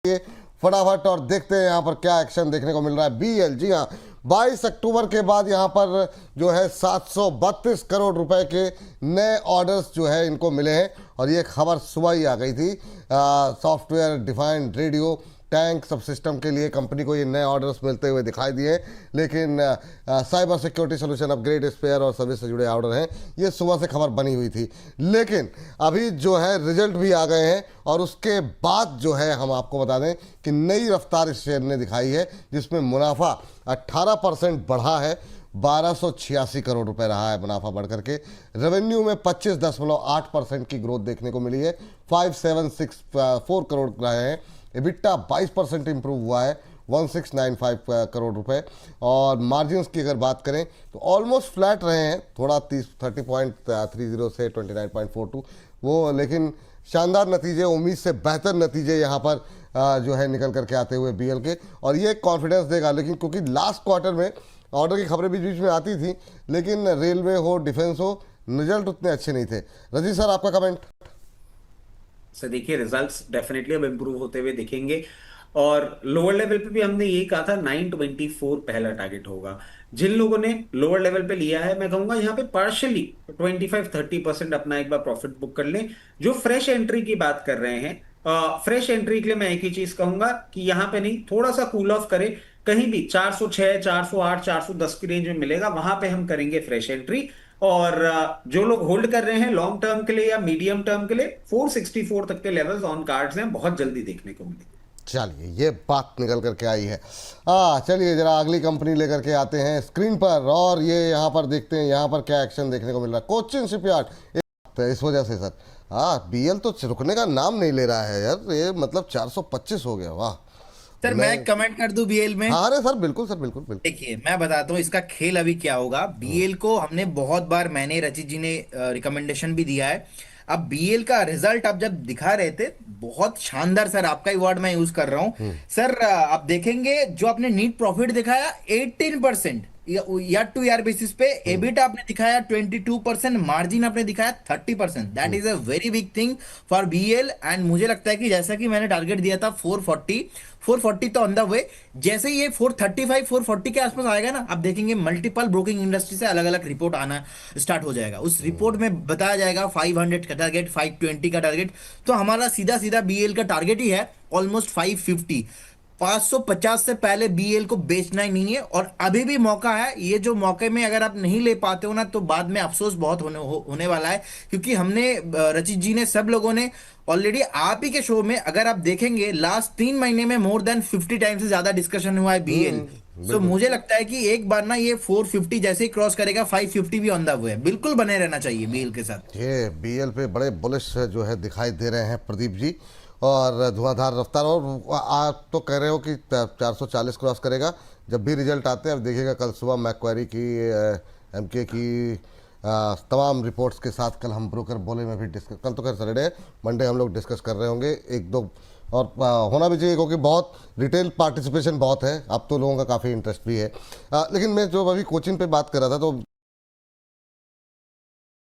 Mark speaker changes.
Speaker 1: फटाफट और देखते हैं यहाँ पर क्या एक्शन देखने को मिल रहा है। बीएल, जी हाँ, 22 अक्टूबर के बाद यहाँ पर जो है 732 करोड़ रुपए के नए ऑर्डर्स जो है इनको मिले हैं और ये खबर सुबह ही आ गई थी। सॉफ्टवेयर डिफाइंड रेडियो टैंक सब सिस्टम के लिए कंपनी को ये नए ऑर्डर्स मिलते हुए दिखाई दिए, लेकिन cyber security solution upgrade spare और सर्विस से जुड़े ऑर्डर हैं। ये सुबह से खबर बनी हुई थी, लेकिन अभी जो है रिजल्ट भी आ गए हैं और उसके बाद जो है हम आपको बता दें कि नई रफ्तार इस शेयर ने दिखाई है, जिसमें मुनाफा 18% बढ़ा है, 1286 करोड़ रुपए रहा है मुनाफा बढ़कर के। रेवेन्यू में 25.8% की ग्रोथ देखने को मिली है, 5764 करोड़ रहे हैं। एबिटा 22% इंप्रूव हुआ है, 1695 करोड़ रुपए। और मार्जिन्स की अगर बात करें तो ऑलमोस्ट फ्लैट रहे हैं, थोड़ा 30.30 से 29.42 वो, लेकिन शानदार नतीजे, उम्मीद से बेहतर नतीजे यहाँ पर जो है निकल करके आते हुए बीएल के, और ये कॉन्फिडेंस देगा। लेकिन क्योंकि लास्ट क्वार्टर में ऑर्डर की खबरें बीच बीच में आती थी, लेकिन रेलवे हो, डिफेंस हो, रिजल्ट उतने अच्छे नहीं थे। रजी सर, आपका कमेंट।
Speaker 2: सर देखिए, रिजल्ट्स डेफिनेटली अब इम्प्रूव होते हुए दिखेंगे और लोअर लेवल पे भी हमने यही कहा था 924 पहला टारगेट होगा। जिन लोगों ने लोअर लेवल पे लिया है, मैं कहूंगा यहाँ पे पार्शियली 25-30% अपना एक बार प्रॉफिट बुक कर लें। जो फ्रेश एंट्री की बात कर रहे हैं, फ्रेश एंट्री के लिए मैं एक ही चीज कहूंगा कि यहाँ पे नहीं, थोड़ा सा कूल ऑफ करें, कहीं भी 406, 408, 410 की रेंज में मिलेगा, वहां पे हम करेंगे फ्रेश एंट्री। और जो लोग होल्ड कर रहे हैं लॉन्ग टर्म के लिए या मीडियम टर्म के लिए, 464 तक के लेवल्स ऑन कार्ड्स हैं, बहुत जल्दी देखने को मिलेंगे।
Speaker 1: चलिए, ये बात निकल करके आई है। चलिए जरा अगली कंपनी लेकर के आते हैं स्क्रीन पर, और ये यहाँ पर देखते हैं यहाँ पर क्या एक्शन देखने को मिल रहा है। कोचिन शिपयार्ड, इस वजह से सर, बीएल तो रुकने का नाम नहीं ले रहा है यार, ये मतलब 425 हो गया, वाह।
Speaker 3: सर मैं कमेंट कर दूं बीएल में।
Speaker 1: हाँ, अरे सर बिल्कुल सर, बिल्कुल बिल्कुल।
Speaker 3: देखिए मैं बताता हूँ इसका खेल अभी क्या होगा। बीएल को हमने बहुत बार, मैंने, रचित जी ने रिकमेंडेशन भी दिया है। अब बीएल का रिजल्ट आप जब दिखा रहे थे, बहुत शानदार, सर आपका ही वर्ड मैं यूज कर रहा हूँ। सर आप देखेंगे जो आपने नीट प्रॉफिट दिखाया 18% ईयर टू ईयर बेसिस पे, एबिट आपने दिखाया 22%, मार्जिन आपने दिखाया 30%। That is a very big thing for BL. And मुझे लगता है कि जैसा कि मैंने टारगेट दिया था 440 तो ऑन द वे, जैसे ही ये 435 440 के आसपास आएगा ना, आप देखेंगे मल्टीपल ब्रोकिंग इंडस्ट्री से अलग अलग रिपोर्ट आना स्टार्ट हो जाएगा। उस रिपोर्ट में बताया जाएगा 500 का टारगेट, 520 का टारगेट। तो हमारा सीधा सीधा बीएल का टारगेट ही है ऑलमोस्ट 550। 550 से पहले बीएल को बेचना ही नहीं है, और अभी भी मौका है। ये जो मौके में अगर आप नहीं ले पाते हो ना, तो बाद में अफसोस बहुत होने वाला है। क्योंकि हमने, रचित जी ने, सब लोगों ने ऑलरेडी, आप ही के शो में अगर आप देखेंगे लास्ट 3 महीने में मोर देन 50 टाइम से ज्यादा डिस्कशन हुआ है बीएल। तो
Speaker 1: बिल्कुल।
Speaker 3: मुझे लगता है कि एक बार ना ये 450 जैसे ही क्रॉस करेगा, 550 भी ऑन द वे है। बिल्कुल बने रहना चाहिए बीएल के साथ।
Speaker 1: ये बीएल पे बड़े बुलिश जो है दिखाई दे रहे हैं प्रदीप जी, और धुआंधार रफ्तार। और आप तो कह रहे हो कि 440 क्रॉस करेगा। जब भी रिजल्ट आते हैं, अब देखिएगा कल सुबह मैक्वारी की, एमके की तमाम रिपोर्ट्स के साथ कल हम ब्रोकर बोले में भी डिस्कस, कल तो खैर सैटरडे है, मंडे हम लोग डिस्कस कर रहे होंगे एक दो। और होना भी चाहिए, क्योंकि बहुत रिटेल पार्टिसिपेशन बहुत है, अब तो लोगों का काफ़ी इंटरेस्ट भी है। लेकिन मैं जो अभी कोचिंग पे बात कर रहा था, तो